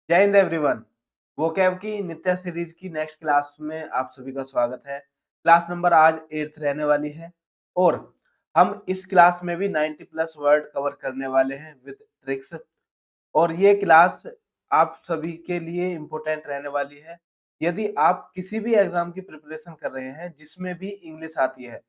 जय Hind everyone. Vocab की नित्य सीरीज की नेक्स्ट क्लास में आप सभी का स्वागत है। क्लास नंबर आज 8th रहने वाली है और हम इस क्लास में भी 90 प्लस वर्ड कवर करने वाले हैं विद ट्रिक्स। और ये क्लास आप सभी के लिए इम्पोर्टेंट रहने वाली है। यदि आप किसी भी एग्जाम की प्रिपरेशन कर रहे हैं जिसमें भी इंग्लिश आती है,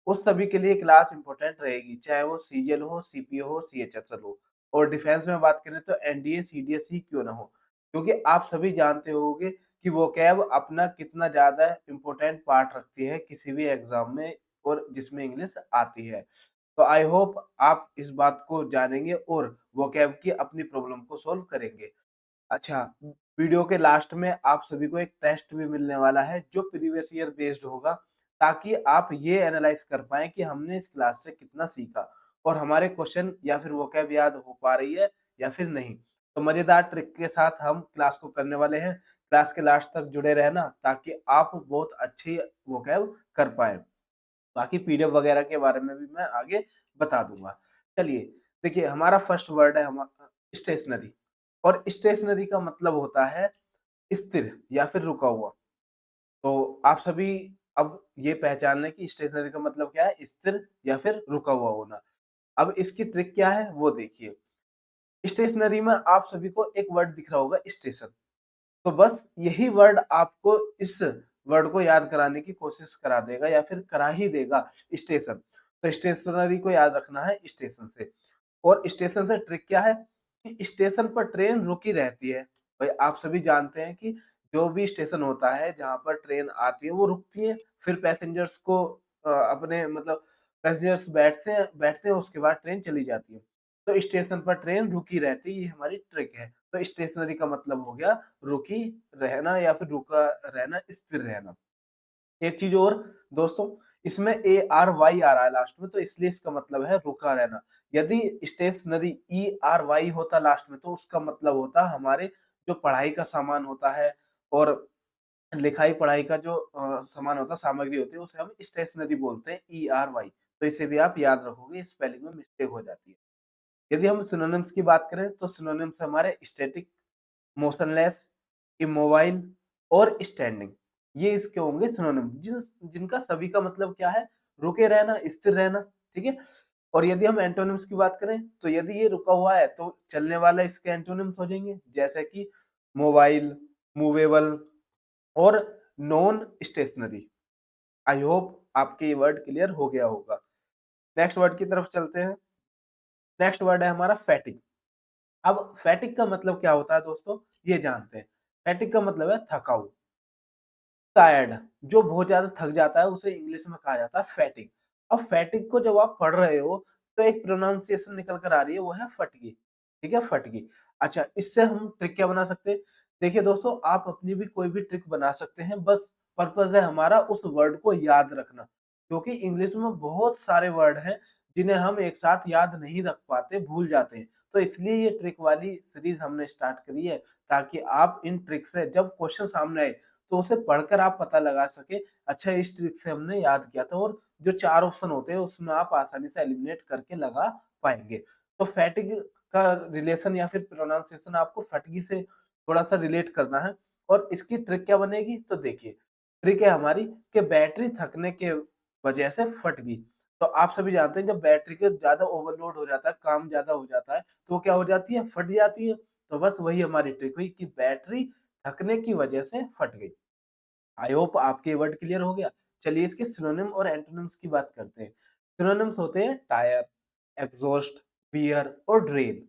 उस सभी के लिए क्लास इम्पोर्टेंट रहेगी, चाहे वो सीजीएल हो, सीपीओ हो, सीएचएसएल हो। और डिफेंस में बात करें तो एनडीए, सीडीएस ही क्यों ना हो, क्योंकि आप सभी जानते होंगे कि वोकैब अपना कितना ज़्यादा इम्पोर्टेंट पार्ट रखती है किसी भी एग्ज़ाम में और जिसमें इंग्लिश आती है। तो आई होप आप इस बात को जानेंगे और वोकैब की अपनी प्रॉब्लम को सॉल्व करेंगे। अच्छा, वीडियो के लास्ट में आप सभी को एक टेस्ट भी मिलने वाला है जो प्रीवियस ईयर बेस्ड होगा, ताकि आप ये एनालाइज कर पाएँ कि हमने इस क्लास से कितना सीखा और हमारे क्वेश्चन या फिर वोकैब याद हो पा रही है या फिर नहीं। तो मज़ेदार ट्रिक के साथ हम क्लास को करने वाले हैं। क्लास के लास्ट तक जुड़े रहना ताकि आप बहुत अच्छी वोकैब कर पाएँ। बाकी पीडीएफ वगैरह के बारे में भी मैं आगे बता दूँगा। चलिए, देखिए हमारा फर्स्ट वर्ड है स्टेशनरी। और स्टेशनरी का मतलब होता है स्थिर या फिर रुका हुआ। तो आप सभी अब ये पहचान लें कि स्टेशनरी का मतलब क्या है, स्थिर या फिर रुका हुआ होना। अब इसकी ट्रिक क्या है वो देखिए। स्टेशनरी में आप सभी को एक वर्ड दिख रहा होगा, स्टेशन। तो बस यही वर्ड आपको इस वर्ड को याद कराने की कोशिश करा देगा या फिर करा ही देगा, स्टेशन। तो स्टेशनरी को याद रखना है स्टेशन से। और स्टेशन से ट्रिक क्या है कि स्टेशन पर ट्रेन रुकी रहती है। भाई आप सभी जानते हैं कि जो भी स्टेशन होता है जहाँ पर ट्रेन आती है वो रुकती है, फिर पैसेंजर्स को अपने मतलब पैसेंजर्स बैठते हैं, उसके बाद ट्रेन चली जाती है। तो स्टेशन पर ट्रेन रुकी रहती है, ये हमारी ट्रिक है। तो स्टेशनरी का मतलब हो गया रुकी रहना या फिर रुका रहना, स्थिर रहना। एक चीज और दोस्तों, इसमें ए आर वाई आ रहा है लास्ट में, तो इसलिए इसका मतलब है रुका रहना। यदि स्टेशनरी ई आर वाई होता लास्ट में तो उसका मतलब होता हमारे जो पढ़ाई का सामान होता है और लिखाई पढ़ाई का जो सामान होता है, सामग्री होती है, उसे हम स्टेशनरी बोलते हैं, ई आर वाई। तो इसे भी आप याद रखोगे, स्पेलिंग में मिस्टेक हो जाती है। यदि हम सिनोनिम्स की बात करें तो सिनोनिम्स हमारे स्टैटिक, मोशनलेस, इमोबाइल और स्टैंडिंग। ये इसके होंगे सिनोनिम जिनका सभी का मतलब क्या है, रुके रहना, स्थिर रहना। ठीक है। और यदि हम एंटोनिम्स की बात करें तो यदि ये रुका हुआ है तो चलने वाला इसके एंटोनिम्स हो जाएंगे, जैसे कि मोबाइल, मूवेबल और नॉन स्टेशनरी। आई होप आपके ये वर्ड क्लियर हो गया होगा। नेक्स्ट वर्ड की तरफ चलते हैं। नेक्स्ट वर्ड है हमारा फैटिग। अब फैटिग का मतलब क्या होता है दोस्तों, ये जानते हैं। फैटिग का मतलब है थकाऊ, टायर्ड। जो बहुत ज्यादा थक जाता है उसे इंग्लिश में कहा जाता है फैटिग। अब फैटिग को जब आप पढ़ रहे हो तो एक प्रोनाउंसिएशन निकल कर आ रही है, वो है फटगी। ठीक है, फटगी। अच्छा, इससे हम ट्रिक क्या बना सकते हैं। देखिए दोस्तों, आप अपनी भी कोई भी ट्रिक बना सकते हैं, बस पर्पज है हमारा उस वर्ड को याद रखना, क्योंकि इंग्लिश में बहुत सारे वर्ड हैं जिन्हें हम एक साथ याद नहीं रख पाते, भूल जाते हैं। तो इसलिए ये ट्रिक वाली सीरीज हमने स्टार्ट करी है, ताकि आप इन ट्रिक से जब क्वेश्चन सामने आए तो उसे पढ़कर आप पता लगा सके, अच्छा इस ट्रिक से हमने याद किया था। और जो 4 ऑप्शन होते हैं उसमें आप आसानी से एलिमिनेट करके लगा पाएँगे। तो फैटिग का रिलेशन या फिर प्रोनाउंसिएशन आपको फटगी से थोड़ा-सा रिलेट करना है। और इसकी ट्रिक क्या बनेगी तो देखिए, ट्रिक है हमारी कि बैटरी थकने के वजह से फट गई। तो आप सभी जानते हैं जब बैटरी के ज़्यादा ओवरलोड हो जाता है, काम ज़्यादा हो जाता है, तो वो क्या हो जाती है, फट जाती है। तो बस वही हमारी ट्रिक हुई कि बैटरी थकने की वजह से फट गई। आई होप आपके ये वर्ड क्लियर हो गया। चलिए इसके सिनोनिम और एंटोनिम्स की बात करते हैं। सिनोनिम्स होते हैं टायर, एग्जॉस्ट, वियर और ड्रेन।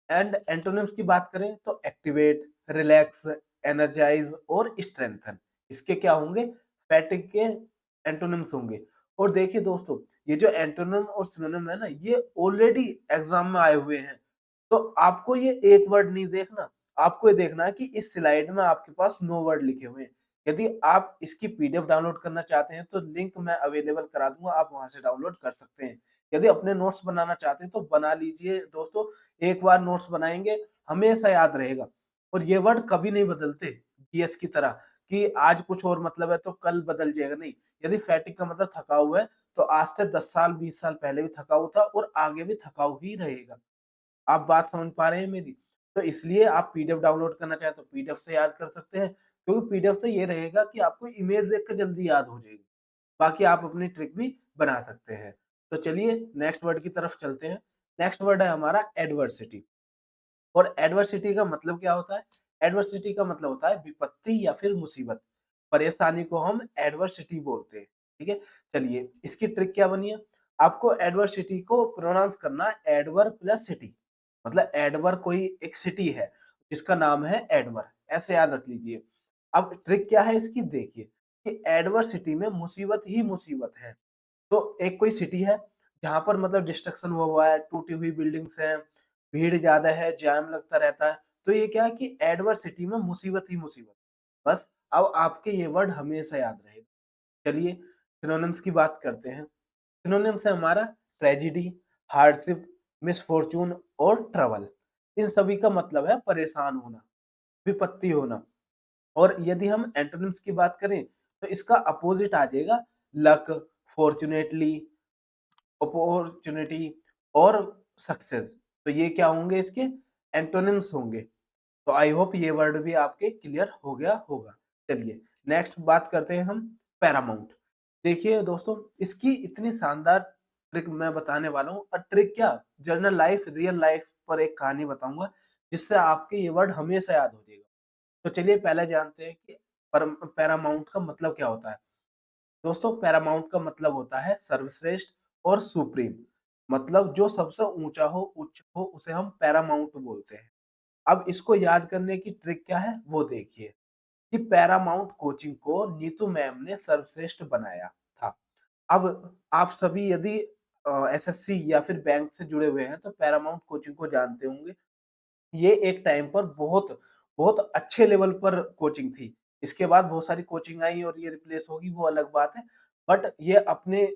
एंड एंटोनिम्स की बात करें तो एक्टिवेट, रिलैक्स, एनर्जाइज और स्ट्रेंथन। इसके क्या होंगे, फैटिग के एंटोनिम्स होंगे। और देखिए दोस्तों, ये जो एंटोनिम और सिनोनिम है ना, ये ऑलरेडी एग्जाम में आए हुए हैं। तो आपको ये एक वर्ड नहीं देखना, आपको ये देखना है कि इस स्लाइड में आपके पास 9 वर्ड लिखे हुए हैं। यदि आप इसकी पीडीएफ डाउनलोड करना चाहते हैं तो लिंक मैं अवेलेबल करा दूंगा, आप वहां से डाउनलोड कर सकते हैं। यदि अपने नोट्स बनाना चाहते हैं तो बना लीजिए दोस्तों। एक बार नोट्स बनाएंगे हमेशा याद रहेगा। और ये वर्ड कभी नहीं बदलते, जीएस की तरह कि आज कुछ और मतलब है तो कल बदल जाएगा, नहीं। यदि फैटिक का मतलब थका हुआ है तो आज से 10 साल 20 साल पहले भी थका हुआ था और आगे भी थकाऊ ही रहेगा। आप बात समझ पा रहे हैं मेरी। तो इसलिए आप पीडीएफ डाउनलोड करना चाहें तो पीडीएफ से याद कर सकते हैं, क्योंकि पीडीएफ से ये रहेगा कि आपको इमेज देखकर जल्दी याद हो जाएगी। बाकी आप अपनी ट्रिक भी बना सकते हैं। तो चलिए नेक्स्ट वर्ड की तरफ चलते हैं। नेक्स्ट वर्ड है हमारा एडवर्सिटी। और एडवर्सिटी का मतलब क्या होता है? एडवर्सिटी का मतलब होता है विपत्ति या फिर मुसीबत। परेशानी को हम एडवर्सिटी बोलते हैं, ठीक है? चलिए इसकी ट्रिक क्या बनी है? आपको एडवर्सिटी को प्रोनाउंस करना है एडवर प्लस सिटी। मतलब एडवर कोई एक सिटी है जिसका नाम है एडवर, ऐसे याद रख लीजिए। अब ट्रिक क्या है इसकी, देखिए कि एडवर्सिटी में मुसीबत ही मुसीबत है। तो एक कोई सिटी है जहाँ पर मतलब डिस्ट्रक्शन हुआ है, टूटी हुई बिल्डिंग्स हैं, भीड़ ज़्यादा है, जाम लगता रहता है। तो ये क्या है कि एडवर्स सिटी में मुसीबत ही मुसीबत। बस अब आपके ये वर्ड हमेशा याद रहेगा। चलिए सिनोनिम्स की बात करते हैं। सिनोनिम्स है हमारा ट्रेजेडी, हार्डशिप, मिसफॉर्च्यून और ट्रबल। इन सभी का मतलब है परेशान होना, विपत्ति होना। और यदि हम एंटोनिम्स की बात करें तो इसका अपोजिट आ जाएगा लक, फॉर्चुनेटली, अपॉर्चुनिटी और सक्सेस। तो ये क्या होंगे, इसके एंटोनिम्स होंगे। तो आई होप ये वर्ड भी आपके क्लियर हो गया होगा। चलिए नेक्स्ट बात करते हैं हम पैरामाउंट। देखिए दोस्तों इसकी इतनी शानदार ट्रिक मैं बताने वाला हूँ, और ट्रिक क्या, जर्नल लाइफ रियल लाइफ पर एक कहानी बताऊंगा जिससे आपके ये वर्ड हमेशा याद हो जाएगा। तो चलिए पहले जानते हैं कि पैरामाउंट का मतलब क्या होता है। दोस्तों पैरामाउंट का मतलब होता है सर्वश्रेष्ठ और सुप्रीम। मतलब जो सबसे ऊंचा हो, उच्च हो, उसे हम पैरामाउंट बोलते हैं। अब इसको याद करने की ट्रिक क्या है वो देखिए कि पैरामाउंट कोचिंग को नीतू मैम ने सर्वश्रेष्ठ बनाया था। अब आप सभी यदि एसएससी या फिर बैंक से जुड़े हुए हैं तो पैरामाउंट कोचिंग को जानते होंगे। ये एक टाइम पर बहुत बहुत अच्छे लेवल पर कोचिंग थी। इसके बाद बहुत सारी कोचिंग आई और ये रिप्लेस होगी वो अलग बात है। बट ये अपने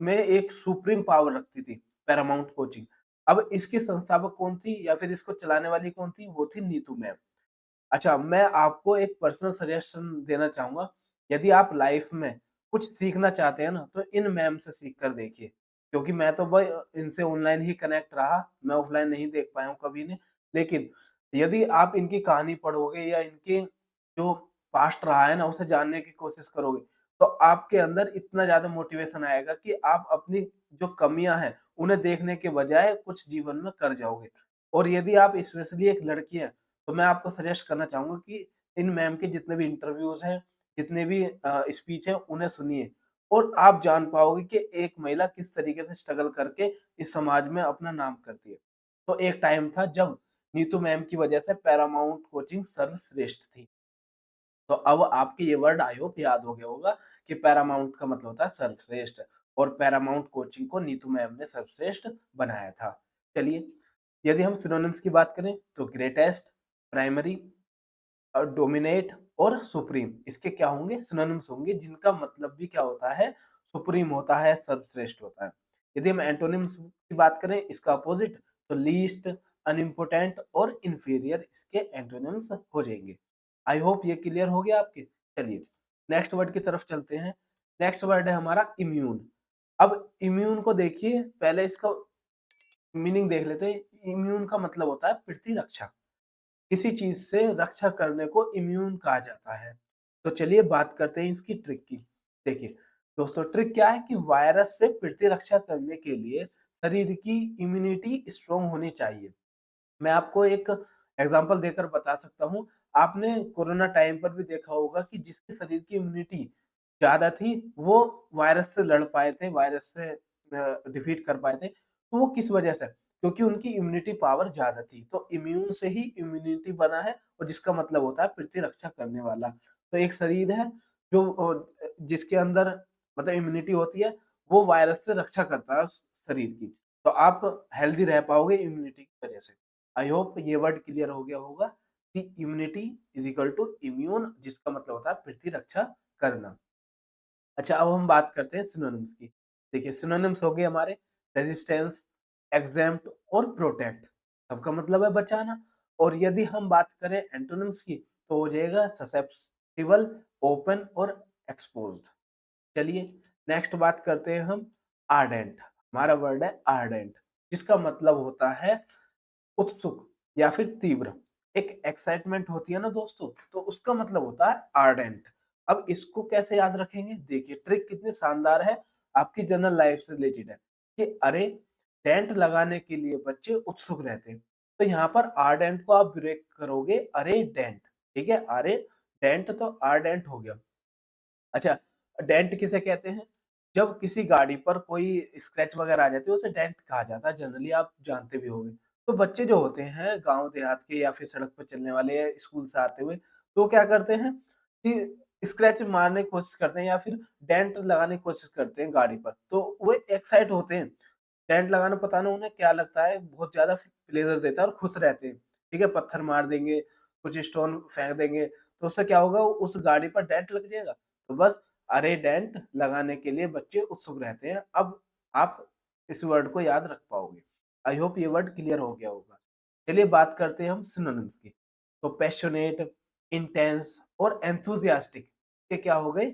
में एक सुप्रीम पावर रखती थी पैरामाउंट कोचिंग। अब इसकी संस्थापक कौन थी या फिर इसको चलाने वाली कौन थी, वो थी नीतू मैम। अच्छा, मैं आपको एक पर्सनल सजेशन देना चाहूँगा, यदि आप लाइफ में कुछ सीखना चाहते हैं ना, तो इन मैम से सीख कर देखिए। क्योंकि मैं तो भाई इनसे ऑनलाइन ही कनेक्ट रहा, मैं ऑफलाइन नहीं देख पाया हूँ कभी ने। लेकिन यदि आप इनकी कहानी पढ़ोगे या इनके जो पास्ट रहा है ना, उसे जानने की कोशिश करोगे, तो आपके अंदर इतना ज़्यादा मोटिवेशन आएगा कि आप अपनी जो कमियाँ हैं, उन्हें देखने के बजाय कुछ जीवन में कर जाओगे। और यदि आप स्पेशली एक लड़की हैं, तो मैं आपको सजेस्ट करना चाहूँगा कि इन मैम के जितने भी इंटरव्यूज़ हैं, जितने भी स्पीच हैं, उन्हें सुनिए और आप जान पाओगे कि एक महिला किस तरीके से स्ट्रगल करके इस समाज में अपना नाम करती है। तो एक टाइम था जब नीतू मैम की वजह से पैरामाउंट कोचिंग सर्वश्रेष्ठ थी। तो अब आपके ये वर्ड आई होप याद हो गया होगा कि पैरामाउंट का मतलब होता है सर्वश्रेष्ठ, और पैरामाउंट कोचिंग को नीतू मैम ने सर्वश्रेष्ठ बनाया था। चलिए, यदि हम सिनोनिम्स की बात करें तो ग्रेटेस्ट, प्राइमरी और डोमिनेट और सुप्रीम इसके क्या होंगे, सिनोनिम्स होंगे जिनका मतलब भी क्या होता है, सुप्रीम होता है, सर्वश्रेष्ठ होता है। यदि हम एंटोनिम्स की बात करें इसका अपोजिट, तो लीस्ट, अनइम्पोर्टेंट और इंफीरियर इसके एंटोनिम्स हो जाएंगे। आई होप ये क्लियर हो गया आपके। चलिए नेक्स्ट वर्ड की तरफ चलते हैं। नेक्स्ट वर्ड है हमारा इम्यून। अब इम्यून को देखिए, पहले इसका मीनिंग देख लेते हैं। इम्यून का मतलब होता है प्रतिरक्षा। किसी चीज से रक्षा करने को इम्यून कहा जाता है। तो चलिए बात करते हैं इसकी ट्रिक की। देखिए दोस्तों ट्रिक क्या है कि वायरस से प्रतिरक्षा करने के लिए शरीर की इम्यूनिटी स्ट्रांग होनी चाहिए। मैं आपको एक एग्जांपल देकर बता सकता हूँ। आपने कोरोना टाइम पर भी देखा होगा कि जिसके शरीर की इम्यूनिटी ज़्यादा थी, वो वायरस से लड़ पाए थे, वायरस से डिफीट कर पाए थे। तो वो किस वजह से? क्योंकि उनकी इम्यूनिटी पावर ज़्यादा थी। तो इम्यून से ही इम्यूनिटी बना है और जिसका मतलब होता है प्रतिरक्षा करने वाला। तो एक शरीर है जो जिसके अंदर मतलब इम्यूनिटी होती है, वो वायरस से रक्षा करता है उस शरीर की। तो आप हेल्दी रह पाओगे इम्यूनिटी की वजह से। आई होप ये वर्ड क्लियर हो गया होगा कि immunity is equal to immune, जिसका मतलब होता है प्रतिरक्षा करना। अच्छा, अब हम बात करते हैं सिनोनिम्स की। देखिए सिनोनिम्स हो गए हमारे रेजिस्टेंस, एग्जेम्प्ट और प्रोटेक्ट। सबका मतलब है बचाना। और यदि हम बात करें एंटोनिम्स की तो हो जाएगा ससेप्टिबल, ओपन और एक्सपोज्ड। चलिए नेक्स्ट बात करते हैं हम आर्डेंट। हमारा वर्ड है आर्डेंट जिसका मतलब होता है उत्सुक या फिर तीव्र। एक एक्साइटमेंट होती है ना दोस्तों, तो उसका मतलब होता है आर्डेंट। अब इसको कैसे याद रखेंगे? देखिए ट्रिक कितनी शानदार है, आपकी जनरल लाइफ से रिलेटेड है कि अरे डेंट लगाने के लिए बच्चे उत्सुक रहते हैं। तो यहाँ पर आर्डेंट को आप ब्रेक करोगे अरे डेंट, ठीक है? अरे डेंट तो आर्डेंट हो गया। अच्छा, डेंट किसे कहते हैं? जब किसी गाड़ी पर कोई स्क्रैच वगैरह आ जाती है, उसे डेंट कहा जाता है जनरली, आप जानते भी होंगे। तो बच्चे जो होते हैं गाँव देहात के या फिर सड़क पर चलने वाले या स्कूल से आते हुए, तो क्या करते हैं कि स्क्रैच मारने की कोशिश करते हैं या फिर डेंट लगाने की कोशिश करते हैं गाड़ी पर। तो वो एक्साइट होते हैं। डेंट लगाना पता नहीं उन्हें क्या लगता है, बहुत ज़्यादा प्लेज़र देता है और खुश रहते हैं। ठीक है? पत्थर मार देंगे, कुछ स्टोन फेंक देंगे, तो उससे क्या होगा उस गाड़ी पर डेंट लग जाएगा। तो बस अरे डेंट लगाने के लिए बच्चे उत्सुक रहते हैं। अब आप इस वर्ड को याद रख पाओगे। आई होप ये वर्ड क्लियर हो गया होगा। चलिए बात करते हैं हम सिनोनिम्स की। तो पैशनेट, इंटेंस और एंथुसियास्टिक ये क्या हो गए?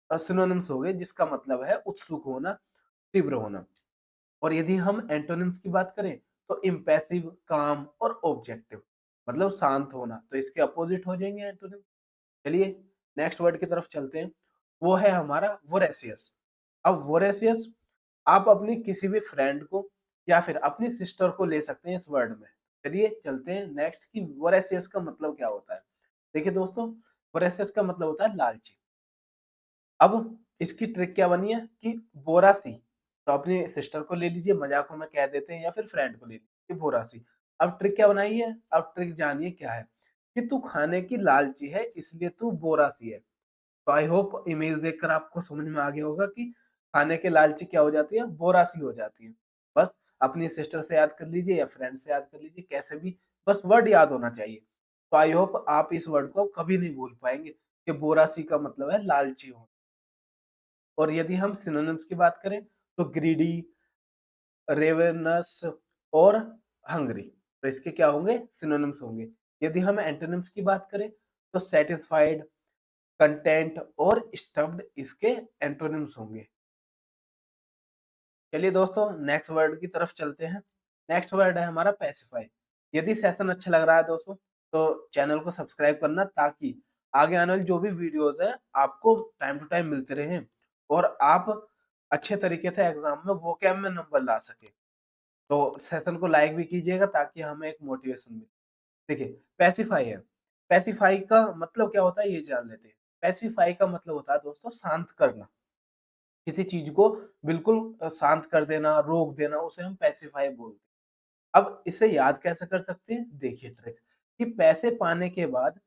सिनोनिम्स हो गए जिसका मतलब है उत्सुक होना, तीव्र होना। और यदि हम एंटोनिम्स की बात करें तो इम्पैसिव, काम और ऑब्जेक्टिव मतलब शांत होना, तो इसके अपोजिट हो जाएंगे एंटोनिम। चलिए नेक्स्ट वर्ड की तरफ चलते हैं, वो है हमारा वोरेसियस। अब वोरेसियस आप अपनी किसी भी फ्रेंड को या फिर अपनी सिस्टर को ले सकते हैं इस वर्ड में। चलिए चलते हैं नेक्स्ट की वोरेसियस का मतलब क्या होता है। देखिए दोस्तों, वोरेसियस का मतलब होता है लालची। अब इसकी ट्रिक क्या बनी है कि बोरासी, तो अपनी सिस्टर को ले लीजिए, मजाक में कह देते हैं या फिर फ्रेंड को ले लीजिए बोरासी। अब ट्रिक क्या बनाई है? अब ट्रिक जानिए क्या है कि तू खाने की लालची है इसलिए तू बोरासी है। तो आई होप इमेज देखकर आपको समझ में आ गया होगा कि खाने के लालची क्या हो जाती है? बोरासी हो जाती है। बस अपनी सिस्टर से याद कर लीजिए या फ्रेंड से याद कर लीजिए, कैसे भी बस वर्ड याद होना चाहिए। तो आई होप आप इस वर्ड को कभी नहीं भूल पाएंगे कि बोरासी का मतलब है लालची होना। और यदि हम सिनोनिम्स की बात करें तो ग्रीडी, रेवेनस और हंग्री, तो इसके क्या होंगे? सिनोनिम्स होंगे। यदि हम एंटोनिम्स की बात करें तो सैटिस्फाइड, कंटेंट और स्टफ्ड इसके एंटोनिम्स होंगे। चलिए दोस्तों नेक्स्ट वर्ड की तरफ चलते हैं। नेक्स्ट वर्ड है हमारा पैसिफाई। यदि सेशन अच्छा लग रहा है दोस्तों तो चैनल को सब्सक्राइब करना, ताकि आगे आने वाली जो भी वीडियोस है आपको टाइम टू टाइम मिलते रहें और आप अच्छे तरीके से एग्जाम में वोकैब में नंबर ला सके। तो सेशन को लाइक भी कीजिएगा ताकि हमें एक मोटिवेशन मिले। देखिए पैसिफाई है, पैसिफाई का मतलब क्या होता है ये जान लेते हैं। पैसिफाई का मतलब होता है दोस्तों शांत करना, किसी चीज को बिल्कुल शांत कर देना, रोक देना, उसे हम पैसिफाई बोलते हैं। अब इसे याद कैसे कर सकते हैं? देखिए ट्रिक कि पैसे पाने के बाद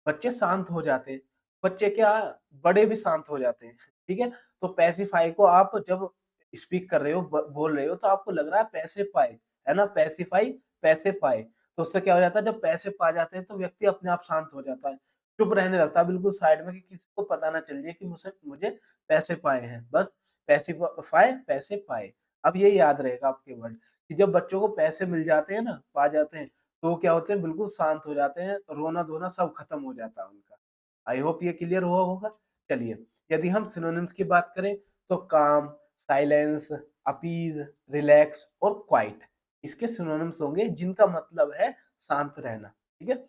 बच्चे शांत हो जाते हैं। बच्चे क्या, बड़े भी शांत हो जाते हैं। ठीक है? तो पैसिफाई को आप जब स्पीक कर रहे हो, बोल रहे हो, तो आपको लग रहा है पैसे पाए, है ना? पैसिफाई, पैसे पाए। तो उससे क्या हो जाता है, जब पैसे पा जाते हैं तो व्यक्ति अपने आप शांत हो जाता है। चुप रहने लगता है बिल्कुल साइड में कि किसी को पता ना चल जाए कि मुझे मुझे पैसे पाए हैं। बस पैसिफाई, पैसे पाए। अब ये याद रहेगा आपके वर्ड कि जब बच्चों को पैसे मिल जाते हैं ना, पा जाते हैं, तो वो क्या होते हैं? बिल्कुल शांत हो जाते हैं, रोना-धोना सब खत्म हो जाता है उनका। आई होप ये क्लियर हुआ होगा। चलिए, यदि हम सिनोनिम्स की बात करें तो काम, साइलेंस, अपीज़, रिलैक्स और क्वाइट इसके सिनोनिम्स होंगे जिनका मतलब है शांत रहना। ठीक है?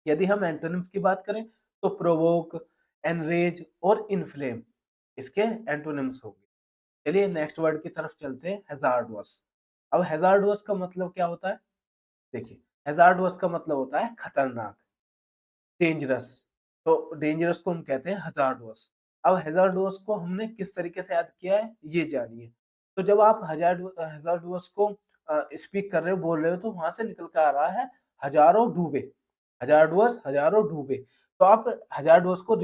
यदि हम एंटोनिम्स की बात करें तो प्रोवोक, एनरेज और इन्फ्लेम इसके एंटोनिम्स होंगे। चलिए नेक्स्ट वर्ड की तरफ चलते हैं, हैज़ार्डस। अब हैज़ार्डस का मतलब क्या होता है? देखिए, हैज़ार्डस का मतलब होता है खतरनाक, डेंजरस। तो डेंजरस को हम कहते हैं हज़ार्डस। अब हज़ार्डस को हमने किस तरीके से याद किया है, ये जानिए। तो जब आप हज़ार्डस को स्पीक कर रहे हो, बोल रहे हो, तो वहाँ से निकल कर आ रहा है हज़ारों डूबे। हज़ार्डस, हज़ारों डूबे। तो आप हज़ार्डस को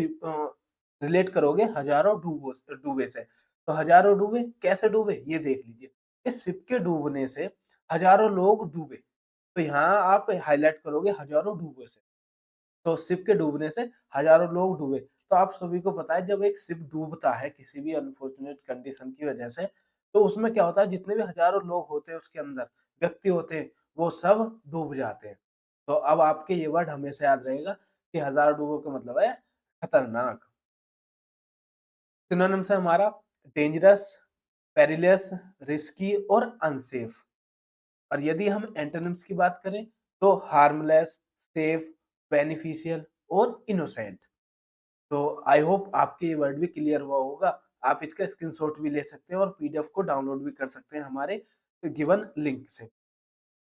रिलेट करोगे हज़ारों डूबे से। तो हज़ारों डूबे कैसे डूबे? ये देख लीजिए। इस शिप के डूबने से हज़ारों लोग डूबे। तो यहाँ आप हाइलाइट करोगे हज़ारों डूबे से। तो शिप के डूबने से हजारों लोग डूबे। तो आप सभी को पता है जब एक शिप डूबता है किसी भी अनफॉर्चुनेट कंडीशन की वजह से, तो उसमें क्या होता है जितने भी हजारों लोग होते हैं उसके अंदर, व्यक्ति होते हैं, वो सब डूब जाते हैं। तो अब आपके ये वर्ड हमेशा याद रहेगा कि हज़ारों डूबों का मतलब है खतरनाक। सिनोनिम्स है हमारा डेंजरस, पेरिलियस, रिस्की और अनसेफ। और यदि हम एंटोनिम्स की बात करें तो हार्मलेस, सेफ, बेनिफिशियल और इनोसेंट। तो आई होप आपके ये वर्ड भी क्लियर हुआ होगा। आप इसका स्क्रीनशॉट भी ले सकते हैं और पीडीएफ को डाउनलोड भी कर सकते हैं हमारे गिवन लिंक से।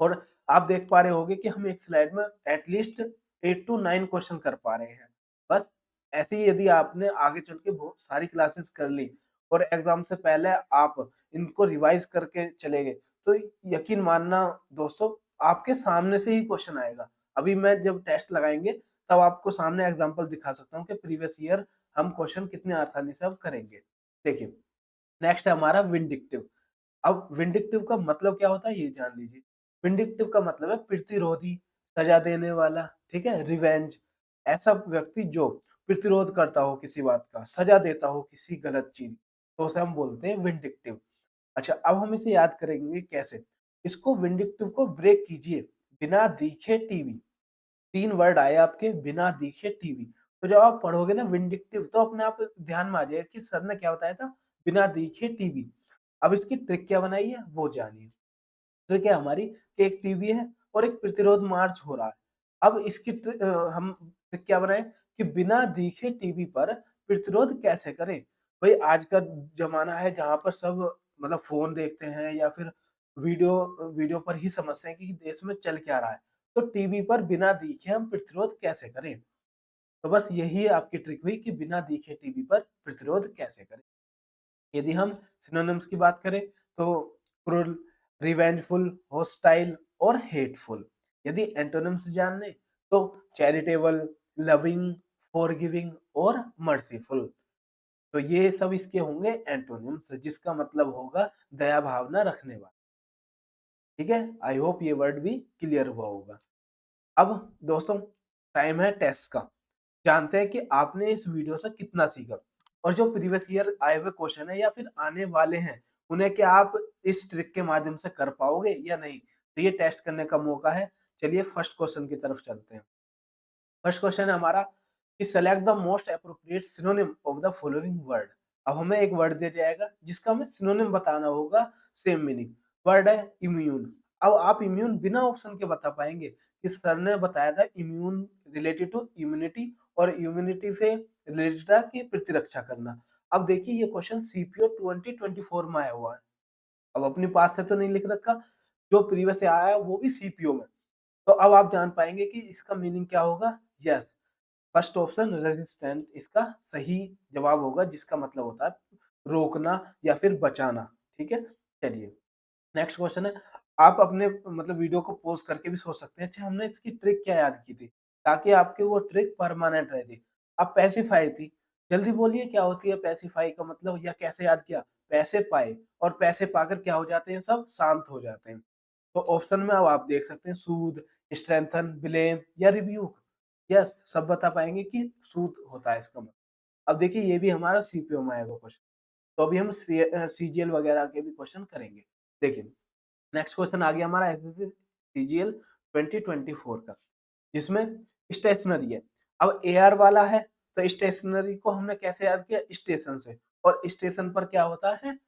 और आप देख पा रहे होंगे कि हम एक स्लाइड में एटलीस्ट 8 टू 9 क्वेश्चन कर पा रहे हैं। बस ऐसे ही यदि आपने आगे चल के बहुत सारी क्लासेस कर ली और एग्जाम से पहले आप इनको रिवाइज करके चले गए, तो यकीन मानना दोस्तों, आपके सामने से ही क्वेश्चन आएगा। अभी मैं जब टेस्ट लगाएंगे तब आपको सामने एग्जांपल दिखा सकता हूँ कि प्रीवियस ईयर हम क्वेश्चन कितने आसानी से अब करेंगे। देखिए, नेक्स्ट है हमारा विंडिक्टिव। अब विंडिक्टिव का मतलब क्या होता है ये जान लीजिए। विंडिक्टिव का मतलब है प्रतिरोधी, सजा देने वाला, ठीक है? रिवेंज, ऐसा व्यक्ति जो प्रतिरोध करता हो किसी बात का, सजा देता हो किसी गलत चीज, तो उसे हम बोलते हैं विंडिक्टिव। अच्छा, अब हम इसे याद करेंगे कैसे? इसको विंडिक्टिव को ब्रेक कीजिए। बिना दिखे टीवी, 3 वर्ड आए आपके, बिना दिखे टीवी। तो जब आप पढ़ोगे ना विंडिक्टिव, तो अपने आप ध्यान में आ जाएगा कि सर ने क्या बताया था, बिना दिखे टीवी। अब इसकी ट्रिक क्या बनाई है वो जानिए। ट्रिक है हमारी कि एक टीवी है और एक प्रतिरोध मार्च हो रहा है। अब इसकी हम ट्रिक क्या बनाए कि बिना दिखे टीवी पर प्रतिरोध कैसे करें? भाई आज का जमाना है जहाँ पर सब मतलब फ़ोन देखते हैं या फिर वीडियो वीडियो पर ही समझते हैं कि देश में चल क्या रहा है। तो टीवी पर बिना दिखे हम प्रतिरोध कैसे करें? तो बस यही आपकी ट्रिक हुई कि बिना दिखे टीवी पर प्रतिरोध कैसे करें। यदि हम सिनोनिम्स की बात करें तो क्रूर, रिवेंजफुल, हॉस्टाइल और हेटफुल। यदि एंटोनिम्स जानने तो चैरिटेबल, लविंग, फॉरगिविंग और मर्सीफुल। तो ये सब इसके होंगे एंटोनिम्स, जिसका मतलब होगा दया भावना रखने वाला। ठीक है, आई होप ये वर्ड भी क्लियर हुआ होगा। अब दोस्तों, टाइम है टेस्ट का। जानते हैं कि आपने इस वीडियो से कितना सीखा और जो प्रीवियस ईयर आए हुए क्वेश्चन है या फिर आने वाले हैं, उन्हें क्या आप इस ट्रिक के माध्यम से कर पाओगे या नहीं? तो ये टेस्ट करने का मौका है। चलिए फर्स्ट क्वेश्चन की तरफ चलते हैं। फर्स्ट क्वेश्चन है हमारा कि select the most appropriate synonym of the following word. अब हमें एक वर्ड दिया जाएगा जिसका हमें सिनोनिम बताना होगा, सेम मीनिंग। वर्ड है इम्यून। अब आप इम्यून बिना ऑप्शन के बता पाएंगे कि सर ने बताया था इम्यून रिलेटेड टू इम्यूनिटी और इम्यूनिटी से रिलेटेड था कि प्रतिरक्षा करना। अब देखिए ये क्वेश्चन सीपीओ 2024 में आया हुआ है। अब अपने पास से तो नहीं लिख रखा, जो प्रीवियस से आया है वो भी सीपीओ में। तो अब आप जान पाएंगे कि इसका मीनिंग क्या होगा। यस, फर्स्ट ऑप्शन रेजिस्टेंट इसका सही जवाब होगा, जिसका मतलब होता है रोकना या फिर बचाना। ठीक है, चलिए नेक्स्ट क्वेश्चन है। आप अपने मतलब वीडियो को पॉज करके भी सोच सकते हैं, अच्छा हमने इसकी ट्रिक क्या याद की थी, ताकि आपकी वो ट्रिक परमानेंट रहती। अब पैसिफाई थी, जल्दी बोलिए क्या होती है पैसिफाई का मतलब, या कैसे याद किया? पैसे पाए, और पैसे पाकर क्या हो जाते हैं, सब शांत हो जाते हैं। तो ऑप्शन में अब आप देख सकते हैं सूद, स्ट्रेंथन, ब्लेम या रिव्यू। यस, सब बता पाएंगे कि सूद होता है इसका मतलब। अब देखिए ये भी हमारा सीपीओ में आएगा क्वेश्चन। तो अभी हम सीजीएल वगैरह के भी क्वेश्चन करेंगे। देखिए नेक्स्ट क्वेश्चन आ गया हमारा एसएससी सीजीएल 2024 का, जिसमें स्टेशनरी है। अब एआर वाला है, तो स्टेशनरी को हमने कैसे याद किया? स्टेशन से। और स्टेशन पर क्या होता है?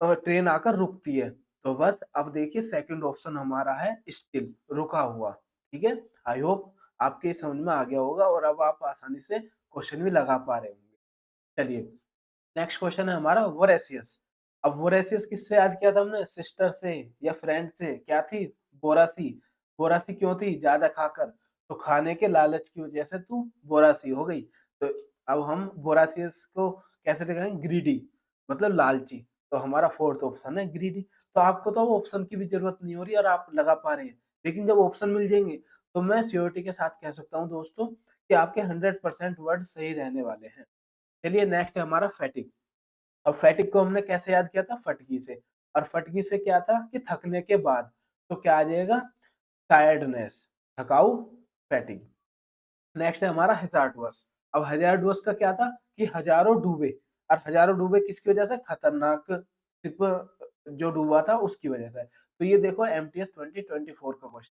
ट्रेन आकर रुकती है। तो बस अब देखिए सेकंड ऑप्शन हमारा है स्टिल, रुका हुआ। ठीक है, आई होप आपके समझ में आ गया होगा और अब आप आसानी से क्वेश्चन भी लगा पा रहे होंगे। चलिए नेक्स्ट क्वेश्चन है हमारा वोरेशियस। अब वोरेशियस किससे याद किया था हमने? सिस्टर से या फ्रेंड से? क्या थी? बोरासी। बोरासी क्यों थी? ज्यादा खाकर, तो खाने के लालच की वजह से तू बोरासी हो गई। तो अब हम बोरासियस को कैसे दिखाएंगे? ग्रीडी, मतलब लालची। तो हमारा फोर्थ ऑप्शन है ग्रीडी। तो आपको तो ऑप्शन की भी जरूरत नहीं हो रही और आप लगा पा रहे हैं। लेकिन जब ऑप्शन मिल जाएंगे तो मैं श्योरिटी के साथ कह सकता हूँ दोस्तों कि आपके 100% वर्ड सही रहने वाले हैं। चलिए नेक्स्ट है हमारा फैटिक। अब फैटिक को हमने कैसे याद किया था? फटकी से। और फटकी से क्या था कि थकने के बाद। तो क्या आ जाएगा? टायर्डनेस, थकाऊ, फैटिक। नेक्स्ट है हमारा हजार्डवर्स। अब हजार्डवर्स का क्या था कि हजारों डूबे। और हजारों डूबे किसकी वजह से? खतरनाक शिप जो डूबा था उसकी वजह से। तो ये देखो एमटीएस 2024 का क्वेश्चन।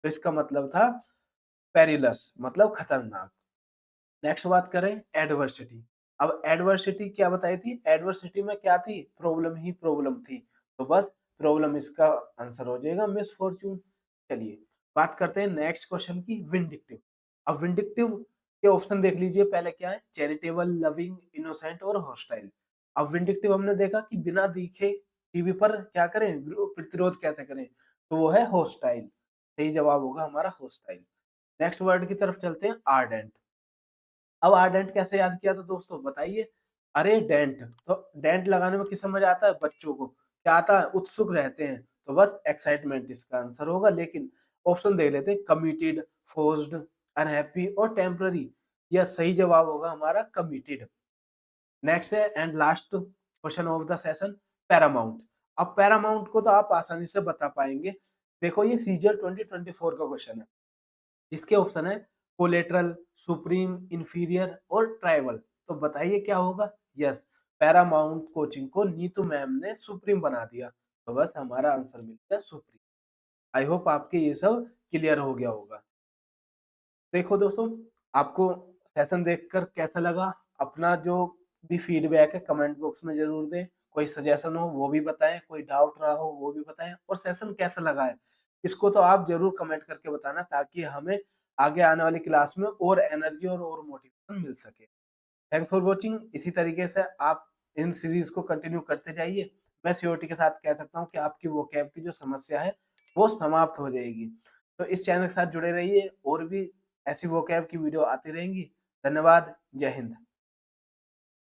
तो इसका मतलब था पेरिलस, मतलब खतरनाक। नेक्स्ट बात करें एडवर्सिटी। अब एडवर्सिटी क्या बताई थी? एडवर्सिटी में क्या थी? प्रॉब्लम ही प्रॉब्लम थी। तो बस प्रॉब्लम इसका आंसर हो जाएगा मिसफॉर्चून। चलिए बात करते हैं नेक्स्ट क्वेश्चन की, विंडिक्टिव। अब विंडिक्टिव के ऑप्शन देख लीजिए, पहले क्या है, चैरिटेबल, लविंग, इनोसेंट और हॉस्टाइल। अब विंडिक्टिव हमने देखा कि बिना दिखे टीवी पर क्या करें, प्रतिरोध कैसे करें, तो वो है हॉस्टाइल। सही जवाब होगा हमारा हॉस्टाइल। नेक्स्ट वर्ड की तरफ चलते हैं, आर्डेंट। अब आर्डेंट कैसे याद किया था दोस्तों, बताइए। अरे डेंट, तो डेंट लगाने में किस समझ आता है, बच्चों को क्या आता है, उत्सुक रहते हैं, तो बस एक्साइटमेंट इसका आंसर होगा। लेकिन ऑप्शन देख लेते हैं, कमिटेड, फोर्स्ड, अनहैप्पी और टेम्पररी। यह सही जवाब होगा हमारा कमिटेड। नेक्स्ट है and last question of the session, Paramount. अब पैरामाउंट को तो आप आसानी से बता पाएंगे। देखो ये सीजीएल 2024 का क्वेश्चन है, जिसके ऑप्शन है कोलेटरल, सुप्रीम, इंफीरियर और ट्राइबल। तो बताइए क्या होगा। यस, पैरामाउंट कोचिंग को नीतू मैम ने सुप्रीम बना दिया, तो बस हमारा आंसर मिल गया सुप्रीम। आई होप आपके ये सब क्लियर हो गया होगा। देखो दोस्तों, आपको सेशन देखकर कैसा लगा, अपना जो भी फीडबैक है कमेंट बॉक्स में जरूर दें। कोई सजेशन हो वो भी बताएं, कोई डाउट रहा हो वो भी बताएं, और सेशन कैसा लगा है इसको तो आप जरूर कमेंट करके बताना, ताकि हमें आगे आने वाली क्लास में और एनर्जी और मोटिवेशन मिल सके। Thanks for watching. इसी तरीके से आप इन सीरीज को कंटिन्यू करते जाइए। मैं श्योरिटी के साथ कह सकता हूँ कि आपकी वोकैब की जो समस्या है वो समाप्त हो जाएगी। तो इस चैनल के साथ जुड़े रहिए, और भी ऐसी वोकैब की वीडियो आती रहेंगी। धन्यवाद। जय हिंद।